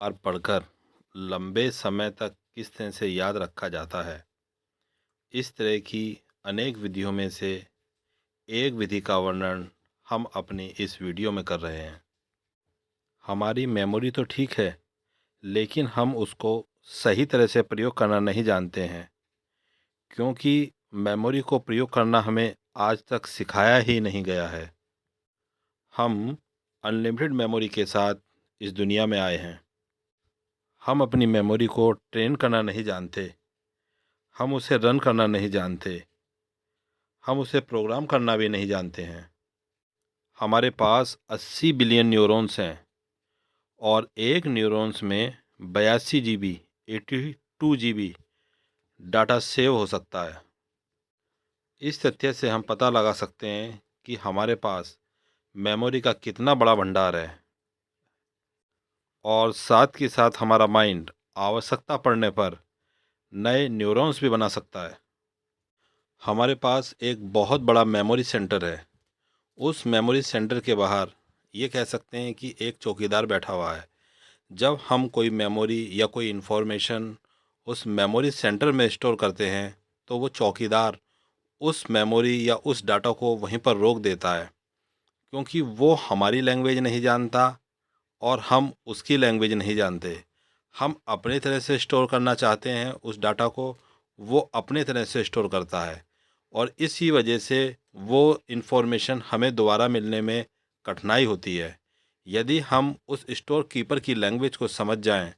और पढ़कर लंबे समय तक किस तरह से याद रखा जाता है। इस तरह की अनेक विधियों में से एक विधि का वर्णन हम अपनी इस वीडियो में कर रहे हैं। हमारी मेमोरी तो ठीक है, लेकिन हम उसको सही तरह से प्रयोग करना नहीं जानते हैं, क्योंकि मेमोरी को प्रयोग करना हमें आज तक सिखाया ही नहीं गया है। हम अनलिमिटेड मेमोरी के साथ इस दुनिया में आए हैं। हम अपनी मेमोरी को ट्रेन करना नहीं जानते, हम उसे रन करना नहीं जानते, हम उसे प्रोग्राम करना भी नहीं जानते हैं। हमारे पास 80 बिलियन न्यूरॉन्स हैं और एक न्यूरॉन्स में 82 जीबी 82 जीबी डाटा सेव हो सकता है। इस तथ्य से हम पता लगा सकते हैं कि हमारे पास मेमोरी का कितना बड़ा भंडार है, और साथ के साथ हमारा माइंड आवश्यकता पड़ने पर नए न्यूरॉन्स भी बना सकता है। हमारे पास एक बहुत बड़ा मेमोरी सेंटर है। उस मेमोरी सेंटर के बाहर ये कह सकते हैं कि एक चौकीदार बैठा हुआ है। जब हम कोई मेमोरी या कोई इन्फॉर्मेशन उस मेमोरी सेंटर में स्टोर करते हैं, तो वो चौकीदार उस मेमोरी या उस डाटा को वहीं पर रोक देता है, क्योंकि वो हमारी लैंग्वेज नहीं जानता और हम उसकी लैंग्वेज नहीं जानते। हम अपने तरह से स्टोर करना चाहते हैं उस डाटा को, वो अपने तरह से स्टोर करता है, और इसी वजह से वो इन्फॉर्मेशन हमें दोबारा मिलने में कठिनाई होती है। यदि हम उस स्टोर कीपर की लैंग्वेज को समझ जाएं,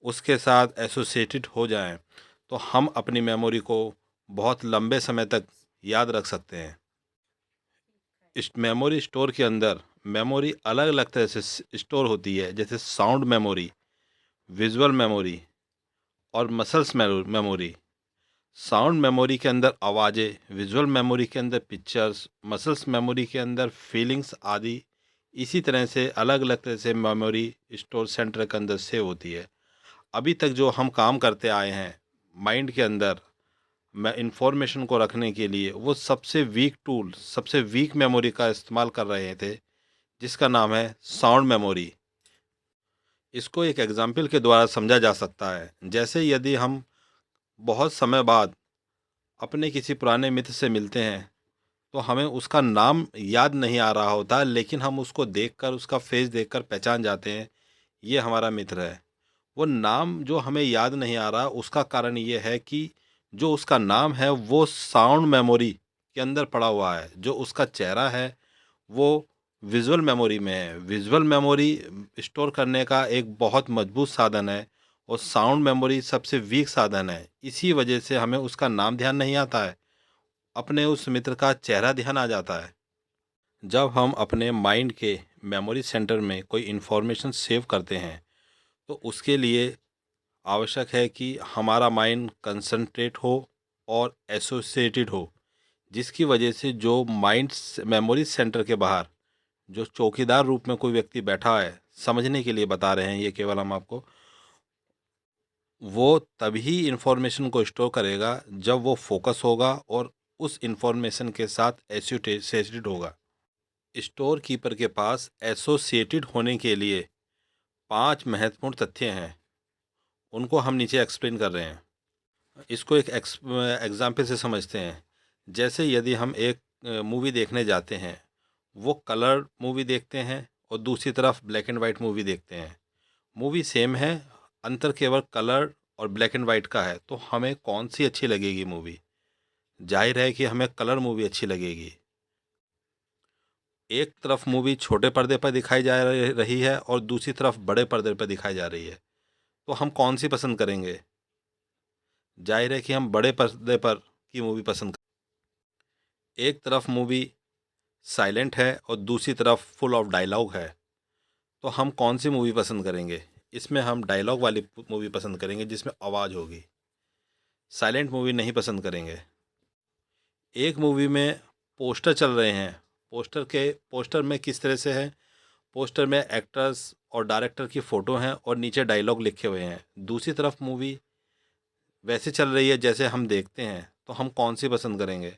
उसके साथ एसोसिएटेड हो जाएं, तो हम अपनी मेमोरी को बहुत लंबे समय तक याद रख सकते हैं। इस मेमोरी स्टोर के अंदर मेमोरी अलग अलग तरह से स्टोर होती है, जैसे साउंड मेमोरी, विजुअल मेमोरी और मसल्स मेमोरी। साउंड मेमोरी के अंदर आवाज़ें, विजुअल मेमोरी के अंदर पिक्चर्स, मसल्स मेमोरी के अंदर फीलिंग्स आदि। इसी तरह से अलग अलग तरह से मेमोरी स्टोर सेंटर के अंदर सेव होती है। अभी तक जो हम काम करते आए हैं माइंड के अंदर मैं इंफॉर्मेशन को रखने के लिए, वो सबसे वीक टूल, सबसे वीक मेमोरी का इस्तेमाल कर रहे थे, जिसका नाम है साउंड मेमोरी। इसको एक एग्जाम्पल के द्वारा समझा जा सकता है। जैसे यदि हम बहुत समय बाद अपने किसी पुराने मित्र से मिलते हैं, तो हमें उसका नाम याद नहीं आ रहा होता, लेकिन हम उसको देखकर, उसका फेस देखकर पहचान जाते हैं, ये हमारा मित्र है। वो नाम जो हमें याद नहीं आ रहा, उसका कारण ये है कि जो उसका नाम है वो साउंड मेमोरी के अंदर पड़ा हुआ है। जो उसका चेहरा है वो विजुअल मेमोरी में है। विजुअल मेमोरी स्टोर करने का एक बहुत मजबूत साधन है, और साउंड मेमोरी सबसे वीक साधन है। इसी वजह से हमें उसका नाम ध्यान नहीं आता है, अपने उस मित्र का चेहरा ध्यान आ जाता है। जब हम अपने माइंड के मेमोरी सेंटर में कोई इन्फॉर्मेशन सेव करते हैं, तो उसके लिए आवश्यक है कि हमारा माइंड कंसंट्रेट हो और एसोसिएटेड हो, जिसकी वजह से जो माइंड मेमोरी सेंटर के बाहर जो चौकीदार रूप में कोई व्यक्ति बैठा है, समझने के लिए बता रहे हैं ये केवल हम आपको, वो तभी इन्फॉर्मेशन को स्टोर करेगा जब वो फोकस होगा और उस इन्फॉर्मेशन के साथ एसोसिएटेड होगा। स्टोर कीपर के पास एसोसिएटेड होने के लिए 5 महत्वपूर्ण तथ्य हैं। उनको हम नीचे एक्सप्लेन कर रहे हैं। इसको एक एग्जाम्पल से समझते हैं। जैसे यदि हम एक मूवी देखने जाते हैं, वो कलर मूवी देखते हैं और दूसरी तरफ ब्लैक एंड वाइट मूवी देखते हैं। मूवी सेम है, अंतर केवल कलर और ब्लैक एंड वाइट का है, तो हमें कौन सी अच्छी लगेगी मूवी? जाहिर है कि हमें कलर मूवी अच्छी लगेगी। एक तरफ मूवी छोटे पर्दे पर दिखाई जा रही है और दूसरी तरफ बड़े पर्दे पर दिखाई जा रही है, तो हम कौन सी पसंद करेंगे? जाहिर है कि हम बड़े पर्दे पर की मूवी पसंद। एक तरफ मूवी साइलेंट है और दूसरी तरफ फुल ऑफ डायलॉग है, तो हम कौन सी मूवी पसंद करेंगे? इसमें हम डायलॉग वाली मूवी पसंद करेंगे, जिसमें आवाज़ होगी। साइलेंट मूवी नहीं पसंद करेंगे। एक मूवी में पोस्टर चल रहे हैं, पोस्टर में किस तरह से है? पोस्टर में एक्टर्स और डायरेक्टर की फ़ोटो हैं और नीचे डायलॉग लिखे हुए हैं। दूसरी तरफ मूवी वैसे चल रही है जैसे हम देखते हैं, तो हम कौन सी पसंद करेंगे?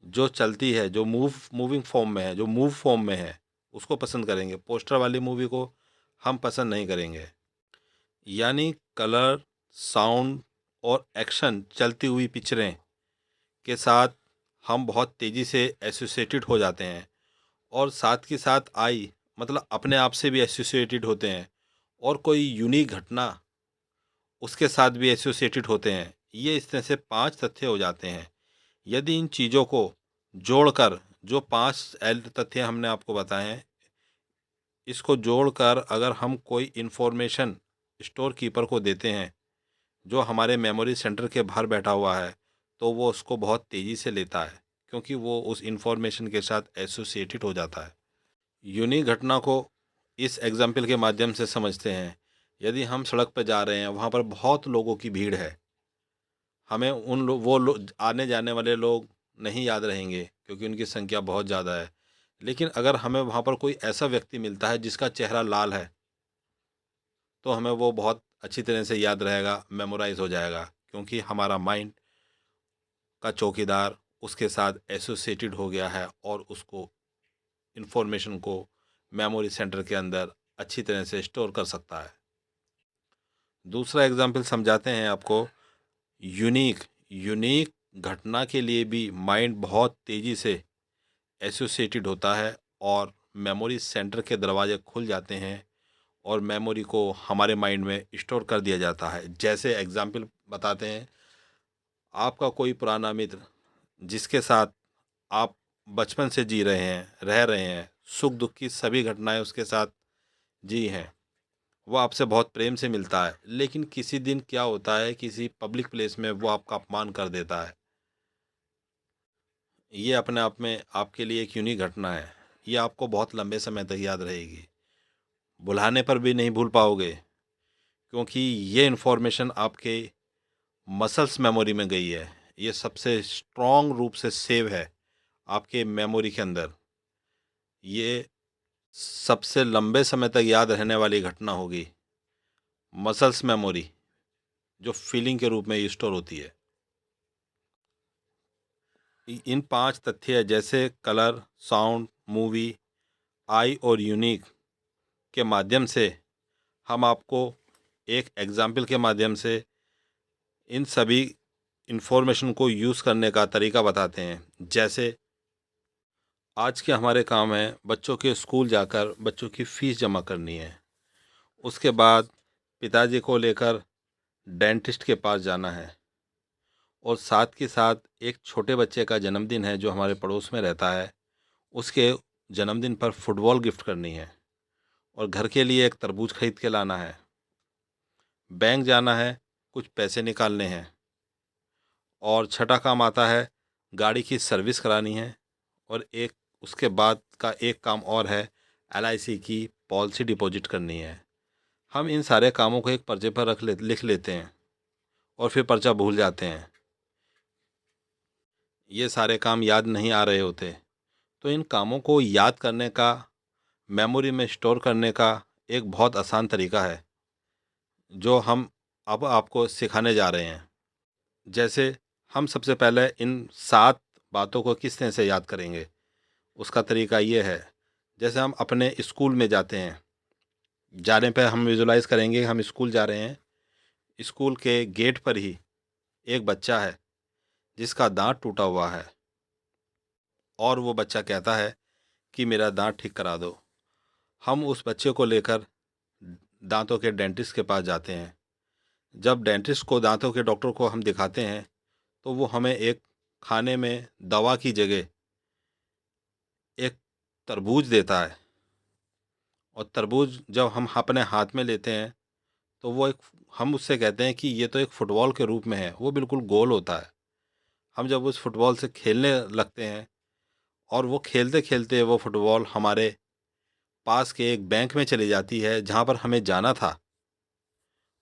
जो चलती है, जो मूविंग फॉर्म में है, जो मूव फॉर्म में है, उसको पसंद करेंगे। पोस्टर वाली मूवी को हम पसंद नहीं करेंगे। यानी कलर, साउंड और एक्शन चलती हुई पिक्चरें के साथ हम बहुत तेज़ी से एसोसिएटेड हो जाते हैं, और साथ के साथ आई मतलब अपने आप से भी एसोसिएटेड होते हैं, और कोई यूनिक घटना उसके साथ भी एसोसिएटेड होते हैं। ये इस तरह से 5 तथ्य हो जाते हैं। यदि इन चीज़ों को जोड़कर, जो 5 तथ्य हमने आपको बताए हैं, इसको जोड़कर अगर हम कोई इन्फॉर्मेशन स्टोर कीपर को देते हैं, जो हमारे मेमोरी सेंटर के बाहर बैठा हुआ है, तो वो उसको बहुत तेज़ी से लेता है, क्योंकि वो उस इन्फॉर्मेशन के साथ एसोसिएटेड हो जाता है। यूनिक घटना को इस एग्जाम्पल के माध्यम से समझते हैं। यदि हम सड़क पर जा रहे हैं, वहाँ पर बहुत लोगों की भीड़ है, हमें उन लो वो लो आने जाने वाले लोग नहीं याद रहेंगे, क्योंकि उनकी संख्या बहुत ज़्यादा है। लेकिन अगर हमें वहाँ पर कोई ऐसा व्यक्ति मिलता है जिसका चेहरा लाल है, तो हमें वो बहुत अच्छी तरह से याद रहेगा, मेमोराइज़ हो जाएगा, क्योंकि हमारा माइंड का चौकीदार उसके साथ एसोसिएटेड हो गया है, और उसको इन्फॉर्मेशन को मेमोरी सेंटर के अंदर अच्छी तरह से स्टोर कर सकता है। दूसरा एग्जाम्पल समझाते हैं आपको। यूनिक यूनिक घटना के लिए भी माइंड बहुत तेज़ी से एसोसिएटेड होता है, और मेमोरी सेंटर के दरवाजे खुल जाते हैं, और मेमोरी को हमारे माइंड में स्टोर कर दिया जाता है। जैसे एग्जाम्पल बताते हैं, आपका कोई पुराना मित्र जिसके साथ आप बचपन से जी रहे हैं, रह रहे हैं, सुख दुख की सभी घटनाएं उसके साथ जी हैं, वो आपसे बहुत प्रेम से मिलता है, लेकिन किसी दिन क्या होता है, किसी पब्लिक प्लेस में वो आपका अपमान कर देता है। ये अपने आप में आपके लिए एक यूनिक घटना है। ये आपको बहुत लंबे समय तक याद रहेगी, भुलाने पर भी नहीं भूल पाओगे, क्योंकि ये इन्फॉर्मेशन आपके मसल्स मेमोरी में गई है। ये सबसे स्ट्रॉन्ग रूप से सेव है आपके मेमोरी के अंदर। ये सबसे लंबे समय तक याद रहने वाली घटना होगी, मसल्स मेमोरी, जो फीलिंग के रूप में स्टोर होती है। इन 5 तथ्य जैसे कलर, साउंड, मूवी, आई और यूनिक के माध्यम से हम आपको एक एग्जाम्पल के माध्यम से इन सभी इंफॉर्मेशन को यूज़ करने का तरीका बताते हैं। जैसे आज के हमारे काम है, बच्चों के स्कूल जाकर बच्चों की फ़ीस जमा करनी है। उसके बाद पिताजी को लेकर डेंटिस्ट के पास जाना है, और साथ के साथ एक छोटे बच्चे का जन्मदिन है जो हमारे पड़ोस में रहता है, उसके जन्मदिन पर फुटबॉल गिफ्ट करनी है, और घर के लिए एक तरबूज खरीद के लाना है। बैंक जाना है, कुछ पैसे निकालने हैं, और छठा काम आता है, गाड़ी की सर्विस करानी है, और एक उसके बाद का एक काम और है, एलआईसी की पॉलिसी डिपॉजिट करनी है। हम इन सारे कामों को एक पर्चे पर लिख लेते हैं, और फिर पर्चा भूल जाते हैं। ये सारे काम याद नहीं आ रहे होते। तो इन कामों को याद करने का, मेमोरी में स्टोर करने का एक बहुत आसान तरीका है, जो हम अब आपको सिखाने जा रहे हैं। जैसे हम सबसे पहले इन 7 बातों को किस तरह से याद करेंगे, उसका तरीका ये है। जैसे हम अपने स्कूल में जाते हैं, जाने पे हम विजुलाइज करेंगे हम स्कूल जा रहे हैं। स्कूल के गेट पर ही एक बच्चा है जिसका दांत टूटा हुआ है, और वो बच्चा कहता है कि मेरा दांत ठीक करा दो। हम उस बच्चे को लेकर दांतों के डेंटिस्ट के पास जाते हैं। जब डेंटिस्ट को, दांतों के डॉक्टर को हम दिखाते हैं, तो वो हमें एक खाने में दवा की जगह एक तरबूज देता है, और तरबूज जब हम अपने हाथ में लेते हैं, तो वो एक, हम उससे कहते हैं कि ये तो एक फुटबॉल के रूप में है, वो बिल्कुल गोल होता है। हम जब उस फुटबॉल से खेलने लगते हैं, और वो खेलते खेलते वो फुटबॉल हमारे पास के एक बैंक में चली जाती है जहाँ पर हमें जाना था,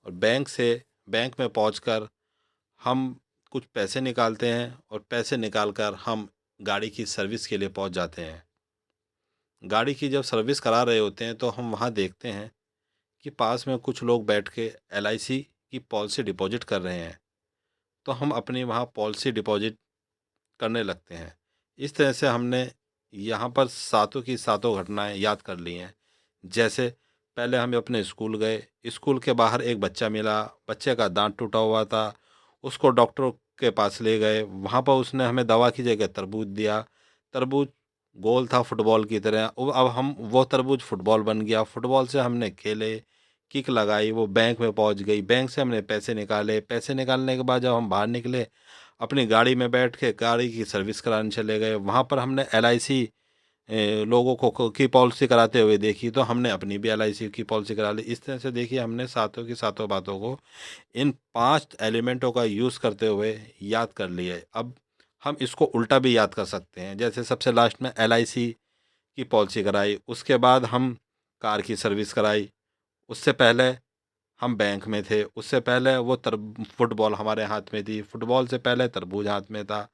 और बैंक में पहुँचकर हम कुछ पैसे निकालते हैं, और पैसे निकालकर हम गाड़ी की सर्विस के लिए पहुँच जाते हैं। गाड़ी की जब सर्विस करा रहे होते हैं, तो हम वहाँ देखते हैं कि पास में कुछ लोग बैठ के एलआईसी की पॉलिसी डिपॉजिट कर रहे हैं, तो हम अपनी वहाँ पॉलिसी डिपॉजिट करने लगते हैं। इस तरह से हमने यहाँ पर सातों की सातों घटनाएं याद कर ली हैं। जैसे पहले हम अपने स्कूल गए। स्कूल के बाहर एक बच्चा मिला, बच्चे का दांत टूटा हुआ था। उसको डॉक्टर के पास ले गए। वहाँ पर उसने हमें दवा की जगह तरबूज दिया। तरबूज गोल था फुटबॉल की तरह। अब हम वो तरबूज फुटबॉल बन गया। फुटबॉल से हमने खेले, किक लगाई, वो बैंक में पहुंच गई। बैंक से हमने पैसे निकाले। पैसे निकालने के बाद जब हम बाहर निकले, अपनी गाड़ी में बैठ के गाड़ी की सर्विस कराने चले गए। वहाँ पर हमने LIC लोगों की पॉलिसी कराते हुए देखी, तो हमने अपनी भी LIC की पॉलिसी करा ली। इस तरह से देखिए, हमने सातों की सातों बातों को इन 5 एलिमेंटों का यूज़ करते हुए याद कर लिए। अब हम इसको उल्टा भी याद कर सकते हैं। जैसे सबसे लास्ट में LIC की पॉलिसी कराई, उसके बाद हम कार की सर्विस कराई, उससे पहले हम बैंक में थे, उससे पहले वो फुटबॉल हमारे हाथ में थी, फुटबॉल से पहले तरबूज हाथ में था।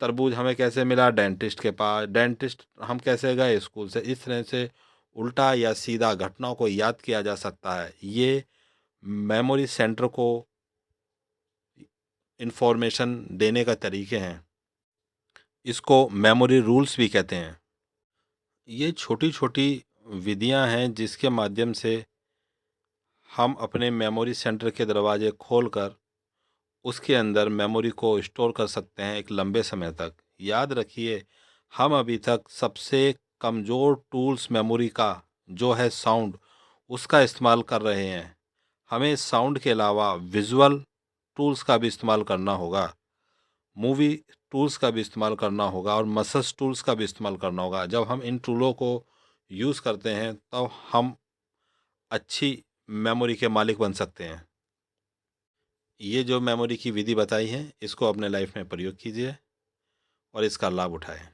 तरबूज हमें कैसे मिला? डेंटिस्ट के पास। डेंटिस्ट हम कैसे गए? स्कूल से। इस तरह से उल्टा या सीधा घटनाओं को याद किया जा सकता है। ये मेमोरी सेंटर को इंफॉर्मेशन देने का तरीके हैं। इसको मेमोरी रूल्स भी कहते हैं। ये छोटी छोटी विधियां हैं जिसके माध्यम से हम अपने मेमोरी सेंटर के दरवाजे खोलकर उसके अंदर मेमोरी को स्टोर कर सकते हैं एक लंबे समय तक। याद रखिए, हम अभी तक सबसे कमज़ोर टूल्स मेमोरी का जो है साउंड, उसका इस्तेमाल कर रहे हैं। हमें साउंड के अलावा विजुअल टूल्स का भी इस्तेमाल करना होगा, मूवी टूल्स का भी इस्तेमाल करना होगा और मसल्स टूल्स का भी इस्तेमाल करना होगा। जब हम इन टूलों को यूज़ करते हैं तब हम अच्छी मेमोरी के मालिक बन सकते हैं। ये जो मेमोरी की विधि बताई है, इसको अपने लाइफ में प्रयोग कीजिए और इसका लाभ उठाएं।